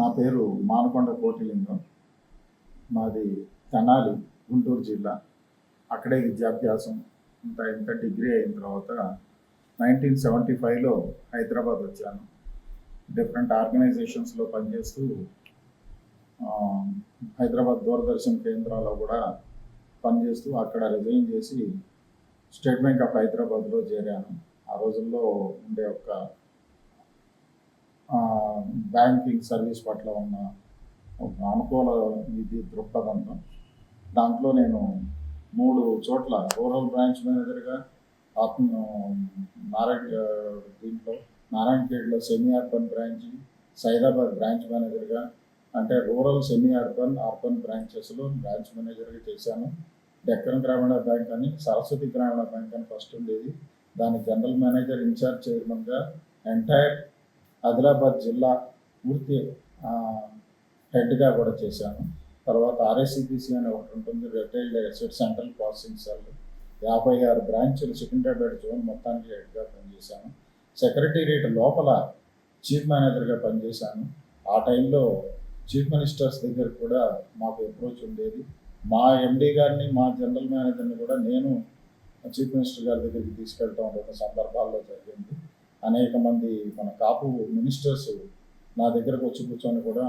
నా పేరు మానకొండ కోటిలింగం. మాది తెనాలి, గుంటూరు జిల్లా. అక్కడే విద్యాభ్యాసం ఇంత డిగ్రీ అయిన తర్వాత 1975లో హైదరాబాద్ వచ్చాను. డిఫరెంట్ ఆర్గనైజేషన్స్లో పనిచేస్తూ హైదరాబాద్ దూరదర్శన్ కేంద్రాల్లో కూడా పనిచేస్తూ అక్కడ రిజైన్ చేసి స్టేట్ బ్యాంక్ ఆఫ్ హైదరాబాద్లో చేరాను. ఆ రోజుల్లో ఉండే ఒక బ్యాంకింగ్ సర్వీస్ పట్ల ఉన్న ఒక అనుకూల దృక్పథంతో దాంట్లో నేను 3 చోట్ల రూరల్ బ్రాంచ్ మేనేజర్గా, నారాయణఖేడ్లో semi urban branch, Saidabad branch మేనేజర్గా, అంటే రూరల్ సెమీ అర్బన్ బ్రాంచెస్లో బ్రాంచ్ మేనేజర్గా చేశాను. డెక్కన్ గ్రామీణ బ్యాంక్ అని, సరస్వతి గ్రామీణ బ్యాంక్ అని ఫస్ట్ ఉండేది. దాని జనరల్ మేనేజర్, ఇన్ఛార్జ్ చైర్మన్గా ఎంటైర్ ఆదిలాబాద్ జిల్లా పూర్తి హెడ్గా కూడా చేశాను. తర్వాత ఆర్ఎస్సిపిసి అని ఒకటి ఉంటుంది, retailed asset central processing cell. 56 బ్రాంచులు సికింద్రాబాద్ జోన్ మొత్తానికి హెడ్గా పనిచేశాను. సెక్రటేరియట్ లోపల చీఫ్ మేనేజర్గా పనిచేశాను. ఆ టైంలో చీఫ్ మినిస్టర్స్ దగ్గర కూడా మాకు అప్రోచ్ ఉండేది. మా ఎండి గారిని, మా జనరల్ మేనేజర్ని కూడా నేను చీఫ్ మినిస్టర్ గారి దగ్గరికి తీసుకెళ్తాం ఒక సందర్భాల్లో జరిగింది. అనేక మంది మన కాపు మినిస్టర్స్ నా దగ్గరకు వచ్చి కూర్చొని కూడా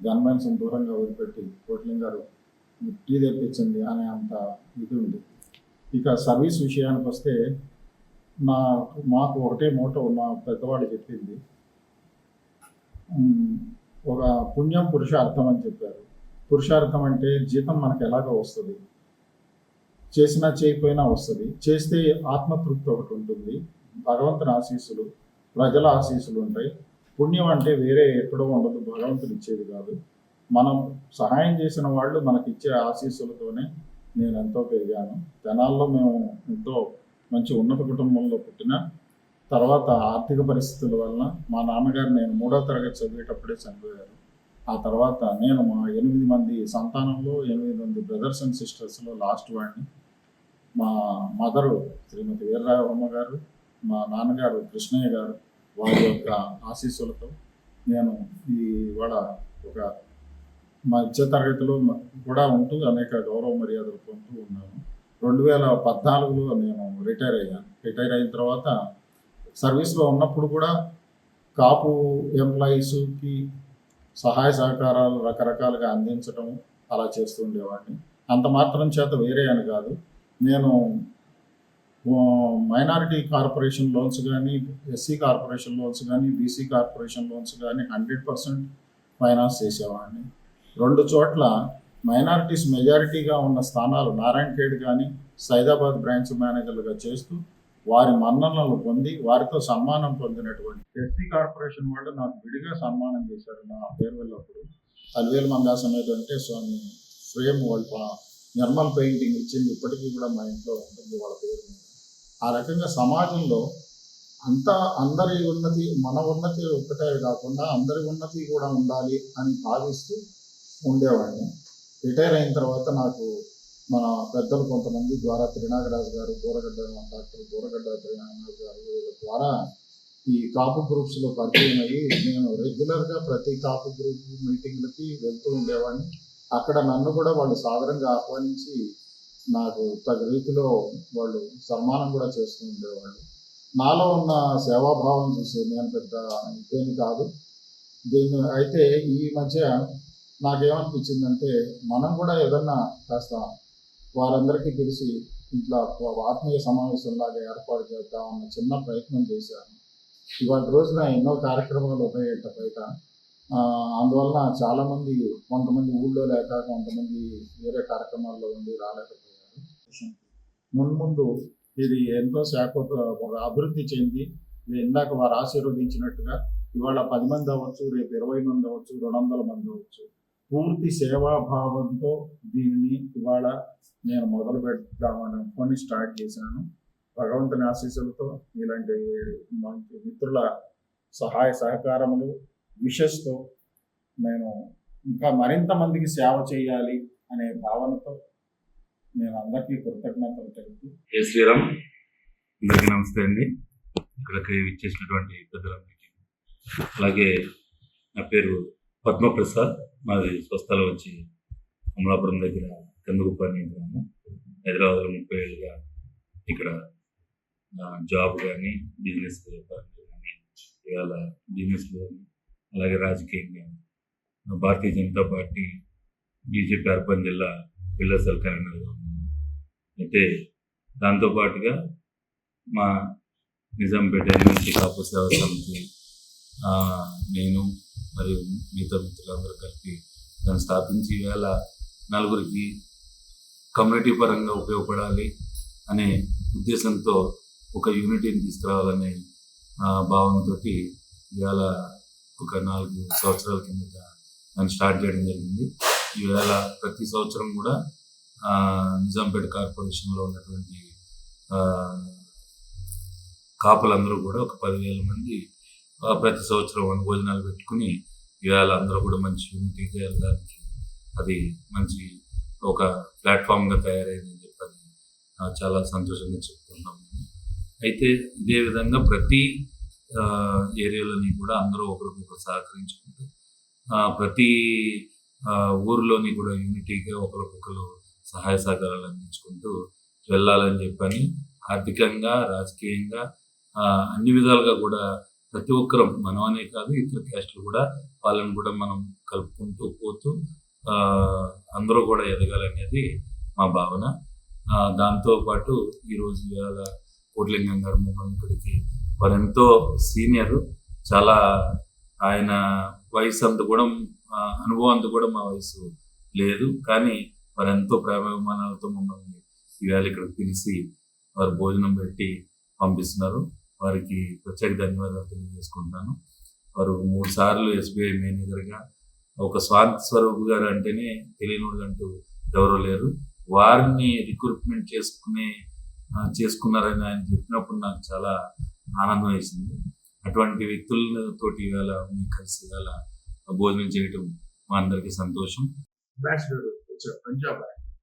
గన్మెన్స్ దూరంగా వదిలిపెట్టి కోట్లింగ్ గారు టీ తెప్పించండి అనే అంత ఇది ఉంది. ఇక సర్వీస్ విషయానికి వస్తే మాకు ఒకటే మోటో మా పెద్దవాళ్ళు చెప్పింది, ఒక పుణ్యం పురుషార్థం అని చెప్పారు. పురుషార్థం అంటే జీతం మనకు ఎలాగో వస్తుంది, చేసినా చేయకపోయినా వస్తుంది. చేస్తే ఆత్మతృప్తి ఒకటి ఉంటుంది, భగవంతుని ఆశీస్సులు, ప్రజల ఆశీస్సులు ఉంటాయి. పుణ్యం అంటే వేరే ఎక్కడో ఉండదు, భగవంతుడు ఇచ్చేది కాదు. మనం సహాయం చేసిన వాళ్ళు మనకి ఇచ్చే ఆశీస్సులతోనే నేను ఎంతో పెరిగాను. తెనాల్లో మేము ఎంతో మంచి ఉన్నత కుటుంబంలో పుట్టిన తర్వాత ఆర్థిక పరిస్థితుల వలన మా నాన్నగారు నేను 3వ తరగతి చదివేటప్పుడే చనిపోయారు. ఆ తర్వాత నేను మా 8 మంది సంతానంలో 8 మంది బ్రదర్స్ అండ్ సిస్టర్స్లో లాస్ట్ వాడిని. మా మదరు శ్రీమతి వీరరాఘవమ్మ గారు, మా నాన్నగారు కృష్ణయ్య గారు, వారి యొక్క ఆశీస్సులతో నేను ఇవాళ ఒక మధ్య తరగతిలో కూడా ఉంటూ అనేక గౌరవ మర్యాదలు పొందుతూ ఉన్నాను. 2014లో నేను రిటైర్ అయ్యాను. రిటైర్ అయిన తర్వాత సర్వీస్లో ఉన్నప్పుడు కూడా కాపు ఎంప్లాయీస్కి సహాయ సహకారాలు రకరకాలుగా అందించడం అలా చేస్తూ ఉండేవాడిని. అంత మాత్రం చేత వేరే అని కాదు, నేను మైనారిటీ కార్పొరేషన్ లోన్స్ కానీ, ఎస్సీ కార్పొరేషన్ లోన్స్ కానీ, బీసీ కార్పొరేషన్ లోన్స్ కానీ 100% ఫైనాన్స్ చేసేవాడిని. 2 చోట్ల మైనారిటీస్ మెజారిటీగా ఉన్న స్థానాలు నారాయణఖేడ్ కానీ, సైదాబాద్ బ్రాంచ్ మేనేజర్లుగా చేస్తూ వారి మన్ననలు పొంది వారితో సన్మానం పొందినటువంటి ఎస్సీ కార్పొరేషన్ వాళ్ళు నాకు విడిగా సన్మానం చేశారు. నా పేరు వెళ్ళప్పుడు అలివేలు మంగా సమేత అంటే స్వామి ఫ్రేమ్ వాళ్ళ నిర్మల్ పెయింటింగ్ ఇచ్చింది, ఇప్పటికీ కూడా మా ఇంట్లో ఉంటుంది వాళ్ళ పేరు మీద. ఆ రకంగా సమాజంలో అంతా అందరి ఉన్నతి, మన ఉన్నతి ఒక్కటే కాకుండా అందరి ఉన్నతి కూడా ఉండాలి అని భావిస్తూ ఉండేవాడిని. రిటైర్ అయిన తర్వాత నాకు మన పెద్దలు కొంతమంది ద్వారా త్రినాగరాజు గారు, డాక్టర్ బోరగడ్డ త్రినాగరాజు గారు, వీళ్ళ ద్వారా ఈ కాపు గ్రూప్స్లో పరిచయం అయ్యి నేను రెగ్యులర్గా ప్రతి కాపు గ్రూప్ మీటింగ్లకి వెళ్తూ ఉండేవాడిని. అక్కడ నన్ను కూడా వాళ్ళు సాదరంగా ఆహ్వానించి నాకు తగు రీతిలో వాళ్ళు సన్మానం కూడా చేస్తూ ఉండేవాళ్ళు. నాలో ఉన్న సేవాభావం చూసి నేను పెద్ద ఇదేమి కాదు. దీన్ని అయితే ఈ మధ్య నాకేమనిపించిందంటే మనం కూడా ఏదన్నా కాస్త వారందరికీ పిలిచి ఇట్లా ఆత్మీయ సమావేశంలాగా ఏర్పాటు చేద్దామన్న చిన్న ప్రయత్నం చేశాను. ఇవాళ రోజున ఎన్నో కార్యక్రమాలు ఉపయోగ బయట. అందువలన చాలామంది, కొంతమంది ఊళ్ళో లేక, కొంతమంది వేరే కార్యక్రమాల్లో ఉండి రాలేకపోయారు. మున్ముందు ఇది ఎంతో ఒక అభివృద్ధి చెంది ఇందాక వారు ఆశీర్వదించినట్టుగా ఇవాళ 10 మంది అవ్వచ్చు, రేపు 20 మంది అవ్వచ్చు, 200 మంది అవ్వచ్చు. పూర్తి సేవాభావంతో దీనిని ఇవాళ నేను మొదలు పెడదామని అనుకొని స్టార్ట్ చేశాను. భగవంతుని ఆశీస్సులతో ఇలాంటి మంచి మిత్రుల సహాయ సహకారములు విషస్తో నేను ఇంకా మరింత మందికి సేవ చేయాలి అనే భావనతో నేను అందరికీ కృతజ్ఞతలు తెలుపుతూ. శ్రీరామ్, అందరికీ నమస్తే అండి. ఇక్కడికి ఇచ్చేసినటువంటి పెద్దలందరికీ, అలాగే నా పేరు పద్మప్రసాద్. మాది స్వస్థలం వచ్చి అమలాపురం దగ్గర కందుగుప్ప అనే గ్రామం. హైదరాబాద్లో 30 ఏళ్ళుగా ఇక్కడ జాబ్ కానీ బిజినెస్ వ్యాపారంలో కానీ ఇవాళ బిజినెస్లో కానీ అలాగే రాజకీయంగా Bharatiya Janata party BJP urban జిల్లా విల్లసల్ కన్వీనర్గా ఉన్నాను. అయితే దాంతోపాటుగా మా నిజాంపేట నుంచి కాపు సేవా సమితి నేను మరియు మిగతా మిత్రులందరూ కలిపి దాన్ని స్థాపించి ఈవేళ నలుగురికి కమ్యూనిటీ పరంగా ఉపయోగపడాలి అనే ఉద్దేశంతో ఒక యూనిటీని తీసుకురావాలనే భావనతో ఇవాళ ఒక 4 సంవత్సరాల కిందట దాన్ని స్టార్ట్ చేయడం జరిగింది. ఈవేళ ప్రతి సంవత్సరం కూడా నిజాంపేట కార్పొరేషన్లో ఉన్నటువంటి కాపులందరూ కూడా ఒక 10,000 మంది ప్రతి సంవత్సరం భోజనాలు పెట్టుకుని ఇవాళ అందరూ కూడా మంచి యూనిటీగా వెళ్ళడానికి అది మంచి ఒక ప్లాట్ఫామ్గా తయారైందని చెప్పని చాలా సంతోషంగా చెప్పుకుంటున్నాం. అయితే ఇదే విధంగా ప్రతి ఏరియాలోని కూడా అందరూ ఒకరికొకరు సహకరించుకుంటూ ప్రతి ఊరిలోని కూడా యూనిటీగా ఒకరికొకరు సహాయ సహకారాలు అందించుకుంటూ వెళ్ళాలని చెప్పని ఆర్థికంగా రాజకీయంగా అన్ని విధాలుగా కూడా ప్రతి ఒక్కరం మనం అనే కాదు ఇతర క్యాస్టులు కూడా వాళ్ళని కూడా మనం కలుపుకుంటూ పోతూ అందరూ కూడా ఎదగాలనేది మా భావన. దాంతోపాటు ఈరోజు ఇవాళ కోట్లింగం గారు మమ్మల్ని ఇక్కడికి వారు ఎంతో సీనియర్, చాలా ఆయన వయసు అంత కూడా అనుభవం అంత కూడా మా వయసు లేదు, కానీ వారు ఎంతో ప్రేమాభిమానాలతో మమ్మల్ని ఇవాళ ఇక్కడికి పిలిచి వారు భోజనం పెట్టి పంపిస్తున్నారు. వారికి ప్రత్యేక ధన్యవాదాలు తెలియజేసుకుంటున్నాను. వారు 3 సార్లు SBI మేనేజర్గా, ఒక స్వార్థ స్వరూప్ గారు అంటేనే తెలియని వాళ్ళు అంటూ ఎవరూ లేరు. వారిని రిక్రూట్మెంట్ చేసుకున్నారని ఆయన చెప్పినప్పుడు నాకు చాలా ఆనందం వేసింది. అటువంటి వ్యక్తులతోటి ఇవాళ మేము కలిసి ఇవాళ భోజనం చేయడం మా అందరికీ సంతోషం. అంబాసిడర్ వచ్చారు పంజాబ్,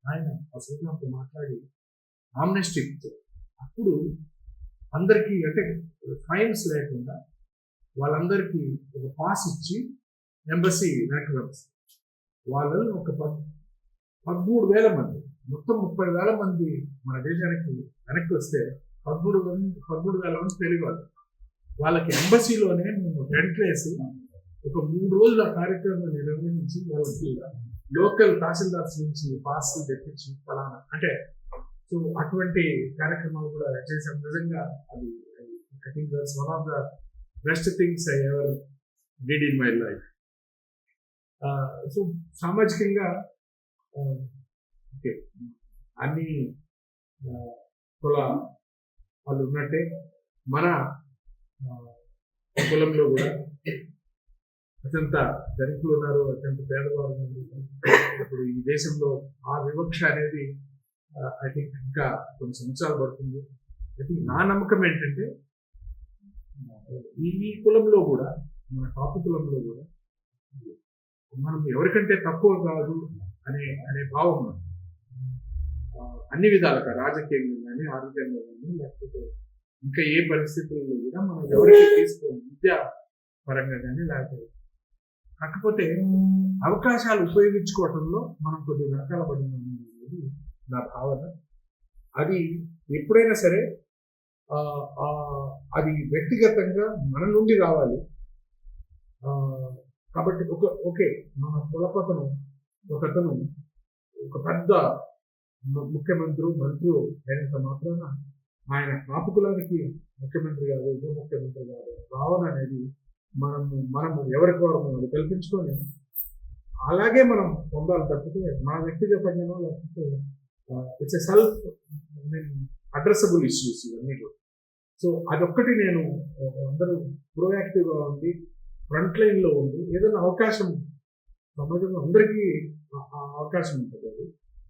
ఆయన అసలు నాతో మాట్లాడి ఆమ్నెస్టీ అప్పుడు అందరికీ అంటే ఫైన్స్ లేకుండా వాళ్ళందరికీ ఒక పాస్ ఇచ్చి ఎంబసీ వెనక్కి పంపిస్తారు. వాళ్ళలో ఒక 13,000 మంది, మొత్తం 30,000 మంది మన దేశానికి వెనక్కి వస్తే 13,000 మంది తెలుగు వాళ్ళకి ఎంబసీలోనే మేము టెంట్ వేసి ఒక 3 రోజులు ఆ కార్యక్రమం నిర్వహించి వాళ్ళకి లోకల్ తహసీల్దార్స్ నుంచి పాస్లు తెప్పించి ఫలానా అంటే సో అటువంటి కార్యక్రమాలు కూడా చేసాం. నిజంగా అది I think that's one of the best things I ever did in my life. So సామాజికంగా ఓకే అన్ని కుల వాళ్ళు ఉన్నట్టే మన కులంలో కూడా అత్యంత ధనికులు ఉన్నారు, అత్యంత పేదవారు ఉన్నారు. ఇప్పుడు ఈ దేశంలో ఆ వివక్ష అనేది ఐ థింక్ ఇంకా కొన్ని సంవత్సరాలు పడుతుంది. అయితే నా నమ్మకం ఏంటంటే ఈ కులంలో కూడా, మన కాపు కులంలో కూడా మనం ఎవరికంటే తక్కువ కాదు అనే భావం అన్ని విధాలుగా రాజకీయంగా కానీ ఆరోగ్యంగా కానీ లేకపోతే ఇంకా ఏ పరిస్థితుల్లో కూడా మనం ఎవరికి తీసుకోము, విద్యా పరంగా కానీ లేకపోతే. కాకపోతే అవకాశాలు ఉపయోగించుకోవడంలో మనం కొద్దిగా వెనకాల పడింది అనేది నా భావన. అది ఎప్పుడైనా సరే అది వ్యక్తిగతంగా మన నుండి రావాలి. కాబట్టి ఓకే మన కులపతను ఒకతను ఒక పెద్ద ముఖ్యమంత్రి మంత్రి అయినంత మాత్రాన ఆయన కాపు కులానికి ముఖ్యమంత్రి కాదు, ఉప ముఖ్యమంత్రి కాదు భావన అనేది మనము ఎవరికి వారు అది కల్పించుకొని అలాగే మనం పొందాలి తప్పితే మన వ్యక్తిగతంగానో లేకపోతే it's a self addressable issues ఇవన్నీ కూడా. సో అదొక్కటి నేను అందరూ ప్రోయాక్టివ్గా ఉండి ఫ్రంట్ లైన్లో ఉండి ఏదైనా అవకాశం సమాజంలో అందరికీ అవకాశం ఉంటుంది అది.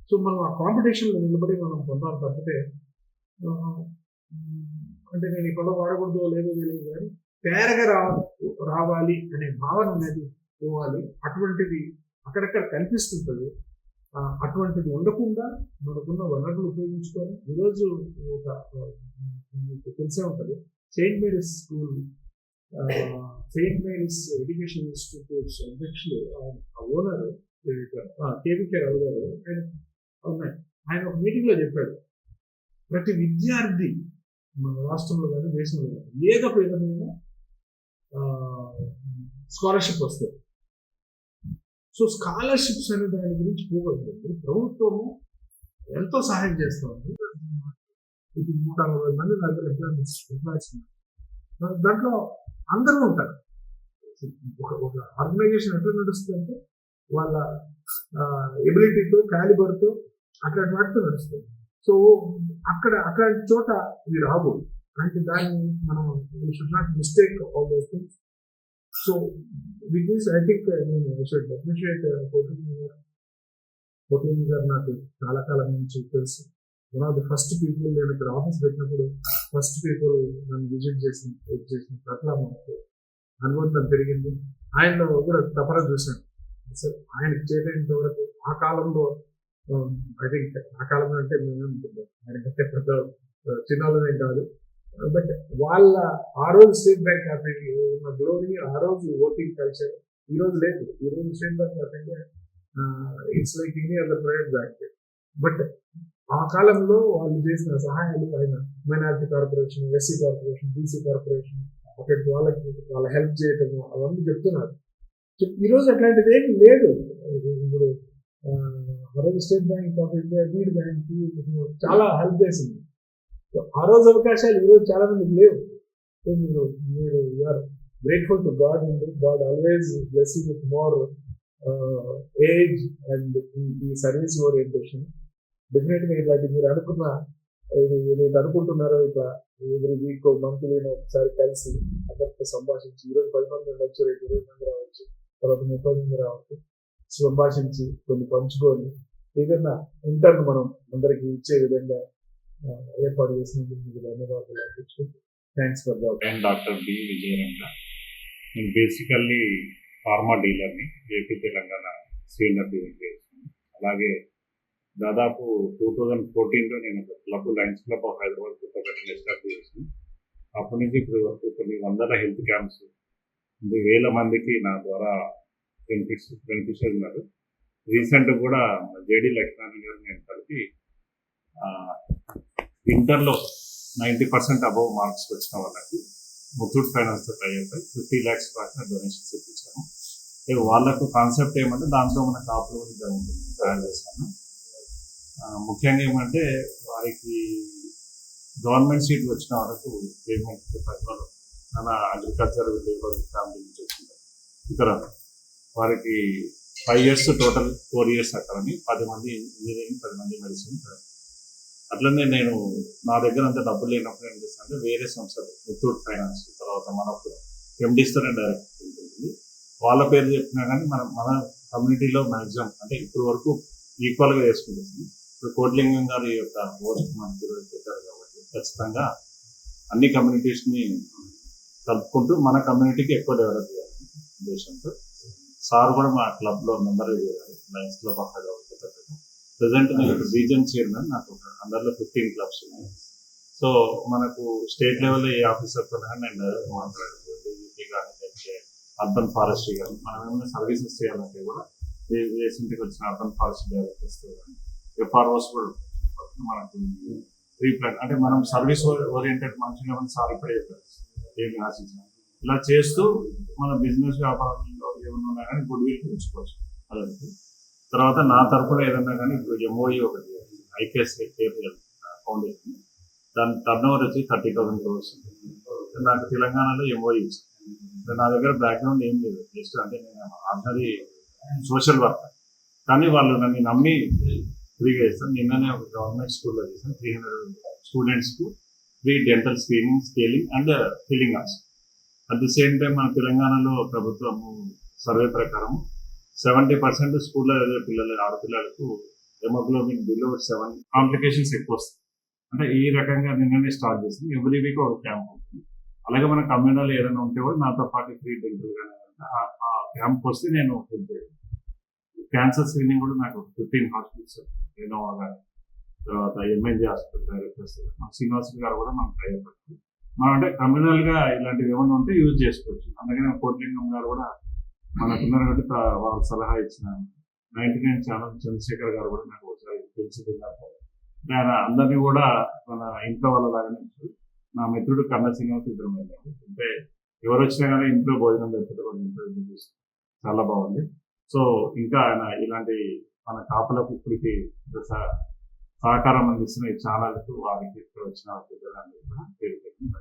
సో మనం ఆ కాంపిటీషన్లో నిలబడి మనం పొందాలి తప్పితే అంటే నేను ఈ పదం వాడకూడదో లేదో తెలియదు కానీ తేరగా రావాలి అనే భావన అనేది పోవాలి. అటువంటిది అక్కడక్కడ కనిపిస్తుంటుంది. అటువంటిది ఉండకుండా మనకున్న వనరులు ఉపయోగించుకొని ఈరోజు ఒక తెలిసే ఉంటుంది Saint Mary's school Saint Mary's education institutes అధ్యక్షులు ఓనర్ కేవీకే రావు గారు ఉన్నాయి. ఆయన ఒక మీటింగ్లో చెప్పాడు, ప్రతి విద్యార్థి మన రాష్ట్రంలో కానీ దేశంలో కానీ ఏదో ఒక విధమైన స్కాలర్షిప్ వస్తుంది. సో స్కాలర్షిప్స్ అనే దాని గురించి పోగొట్టింది ప్రభుత్వము ఎంతో సహాయం చేస్తూ ఉంది. ఇది 160 మంది దగ్గర ఎంప్లాయీస్ ఉన్నారు. దాంట్లో అందరూ ఉంటారు. ఒక ఆర్గనైజేషన్ ఎట్లా నడుస్తుందంటే వాళ్ళ ఎబిలిటీతో క్యాలిబర్తో అట్లాంటి వాటితో నడుస్తుంది. సో అట్లాంటి చోట ఇది రావు. అంటే దాన్ని మనం should not mistake all those things. So with this I think నేను షుడ్ అప్రిషియేట్ కోట్లింగ్ గారు. నాకు చాలా కాలం నుంచి తెలుసు. One of the first people, నేను ఇక్కడ ఆఫీస్ పెట్టినప్పుడు ఫస్ట్ పీపుల్ నన్ను విజిట్ చేసిన అట్లా మనకు అనుబంధం పెరిగింది. ఆయనలో కూడా తపన చూశాను. సార్ ఆయనకు చేరేంత వరకు ఆ కాలంలో ఐ థింక్ ఆ కాలంలో అంటే మేమేమంటున్నాం ఆయనకంటే పెద్ద చిన్నోళ్ళమేం కాదు. బట్ వాళ్ళ ఆ రోజు స్టేట్ బ్యాంక్ ఆఫ్ ఇండియా ఉన్న గ్లోరీ, ఆ రోజు ఓటింగ్ కల్చర్ ఈ రోజు లేదు. ఈ రోజు state bank of India it's like any other private bank. But ఆ కాలంలో వాళ్ళు చేసిన సహాయాలు, ఆయన minority corporation, SC corporation, BC corporation, అక్కడికి వాళ్ళ హెల్ప్ చేయటము అవన్నీ చెప్తున్నారు. ఈరోజు అట్లాంటిది ఏమి లేదు. ఇప్పుడు ఆ రోజు state bank of India, lead bank చాలా హెల్ప్ చేసింది. ఆ రోజు అవకాశాలు ఈరోజు చాలా మందికి లేవు. సో మీరు యూఆర్ గ్రేట్ఫుల్ టు గాడ్ అండి. God always bless you with more age and ఈ సర్వీస్ ఓరియంటేషన్. డెఫినెట్గా ఇట్లాంటి మీరు అనుకున్న ఏదైతే అనుకుంటున్నారో ఇట్లా ఎవ్రీ వీక్ మంత్లీ ఒకసారి కలిసి అందరితో సంభాషించి, ఈరోజు 10 మంది ఉండొచ్చు, రేపు 20 మంది రావచ్చు, తర్వాత 30 మంది రావచ్చు, సంభాషించి కొన్ని పంచుకొని ఏదైనా ఇంటర్న్ మనం అందరికి ఇచ్చే విధంగా ఏర్పాటు చేసినందుకు మీకు ధన్యవాదాలు అర్పించుకుంటూ థ్యాంక్స్ ఫర్ ద. నేను డాక్టర్ బి విజయరంగ. నేను బేసికల్లీ ఫార్మా డీలర్ని, ఏపీ తెలంగాణ సీనియర్ డీలర్ చేస్తున్నాను. అలాగే దాదాపు 2014లో నేను ఒక club, Lions club of Hyderabad కొత్తపేటలో ఎస్టాబ్లిష్ చేసాను. అప్పటి నుంచి ఇప్పుడు వరకు కొన్ని వందల హెల్త్ క్యాంప్స్, 1000 మందికి నా ద్వారా బెనిఫిషియర్ ఉన్నారు. రీసెంట్గా కూడా జేడి లక్ష్మణ్ గారు నేను కలిపి ఇంటర్లో 90% అబవ్ మార్క్స్ వచ్చిన వాళ్ళకి ముత్తూట్ ఫైనాన్స్తో ట్రై అయిపోయి 50 lakhs దాకా డొనేషన్స్ ఇప్పించాను. వాళ్ళకు కాన్సెప్ట్ ఏమంటే దాంట్లో మన కాపులు ఉంటుంది తయారు చేశాను. ముఖ్యంగా ఏమంటే వారికి గవర్నమెంట్ సీట్ వచ్చిన వాళ్ళకు పేమెంట్ తక్కువలో మన అగ్రికల్చర్ లేబర్ ఫ్యామిలీ నుంచి వచ్చింది. ఇక్కడ వారికి 5 years టోటల్, 4 years అక్కడని 10 మంది ఇంజనీరింగ్, 10 మంది మెడిసిన్. అట్లనే నేను నా దగ్గర అంత డబ్బులు లేనప్పుడు ఏం చేస్తాను అంటే వేరే సంస్థలు, ముత్తూట్ ఫైనాన్స్, తర్వాత మనకు ఎండీస్తోనే డైరెక్ట్ ఉంటుంది. వాళ్ళ పేరు చెప్పినా కానీ మన కమ్యూనిటీలో మ్యాక్సిమం అంటే ఇప్పుడు వరకు ఈక్వల్గా చేసుకుంటుంది. ఇప్పుడు కోట్లింగం గారి యొక్క పోస్ట్ మనకి ఈరోజు పెట్టారు కాబట్టి ఖచ్చితంగా అన్ని కమ్యూనిటీస్ని కలుపుకుంటూ మన కమ్యూనిటీకి ఎక్కువ డెవలప్ చేయాలని ఉద్దేశంతో సార్ కూడా మా క్లబ్లో మెంబర్ అయ్యారు, Lions club of Hyderabad. Present నేను రీజన్ చైర్మన్, నాకు అందరిలో 15 clubs ఉన్నాయి. సో మనకు స్టేట్ లెవెల్లో ఏ ఆఫీసర్తో నేను డైరెక్ట్ మాట్లాడుతుంది, డీజీపీ కానీ లేకపోతే అర్బన్ ఫారెస్ట్రీ కానీ మనం ఏమైనా సర్వీసెస్ చేయాలంటే కూడా రీసెంట్గా వచ్చిన అర్బన్ ఫారెస్ట్రీ డైరెక్టర్స్తో కానీ ఎఫ్ఆర్ఓస్ కూడా మనకు రీప్లాన్ అంటే మనం సర్వీస్ ఓరియంటెడ్ మంచిగా మన సార్ ఇప్పుడే చెప్పారు ఏమి ఆశించాం. ఇలా చేస్తూ మన బిజినెస్ వ్యాపారాల్లో ఏమన్నా ఉన్నా కానీ గుడ్ విల్ పెంచుకోవచ్చు. అలాంటి తర్వాత నా తరఫున ఏదన్నా కానీ ఇప్పుడు ఎంఓఈ ఒకటి ఐకేఎస్ఐ ఫౌండేషన్, దాని టర్నోవర్ వచ్చి 30,000 crores. నాకు తెలంగాణలో ఎంఓఈ ఇచ్చాను. నా దగ్గర బ్యాక్గ్రౌండ్ ఏం లేదు, జస్ట్ అంటే నేను ఆర్డినరీ సోషల్ వర్కర్. కానీ వాళ్ళు నన్ను నమ్మి ఫ్రీగా చేస్తాను. నిన్ననే ఒక గవర్నమెంట్ స్కూల్లో చేశాను. 300 స్టూడెంట్స్కు free dental screening, scaling and filling arts. At the same time మన తెలంగాణలో ప్రభుత్వము సర్వే ప్రకారం 70% స్కూల్లో చదివే పిల్లలు, ఆడపిల్లలకు హెమోగ్లోబిన్ బిలో 7 కాంప్లికేషన్స్ ఎక్కువ వస్తాయి. అంటే ఈ రకంగా నిన్ననే స్టార్ట్ చేసింది. ఎవ్రీ వీక్ ఒక క్యాంప్ ఉంటుంది. అలాగే మన కమ్యూనిటీలో ఏదైనా ఉంటే కూడా నాతో పాటు ఫ్రీ డెంటల్ కానీ ఆ క్యాంప్కి వస్తే నేను క్యాన్సర్ స్క్రీనింగ్ కూడా నాకు 15 hospitals రెనోవా కానీ తర్వాత ఎంఎన్జీ హాస్పిటల్ డైరెక్టర్స్ శ్రీనివాస్ గారు కూడా మనం ట్రై అయిపోతుంది. మనం అంటే కమ్యూనల్ గా ఇలాంటివి ఏమైనా ఉంటే యూజ్ చేసుకోవచ్చు. అందుకని కోటిలింగం గారు కూడా మనకున్నారు కాబట్టి వాళ్ళు సలహా ఇచ్చిన 99 ఛానల్ చంద్రశేఖర్ గారు కూడా నాకు ఒకసారి తెలిసి ఆయన అందరినీ కూడా మన ఇంట్లో వాళ్ళ లాగానే ఉంటారు. నా మిత్రుడు కన్న శ్రీనివాస్ ఇద్దరు వెళ్ళాము. అంటే ఎవరు వచ్చినా కానీ ఇంట్లో భోజనం పెట్టడం ఇంట్లో చాలా బాగుంది. సో ఇంకా ఆయన ఇలాంటి మన కాపులకు ఇప్పటికి సహకారం అందిస్తున్న ఈ ఛానల్కు వారికి ఇక్కడ వచ్చిన పెద్దలందరూ కూడా పేరు పెట్టింది.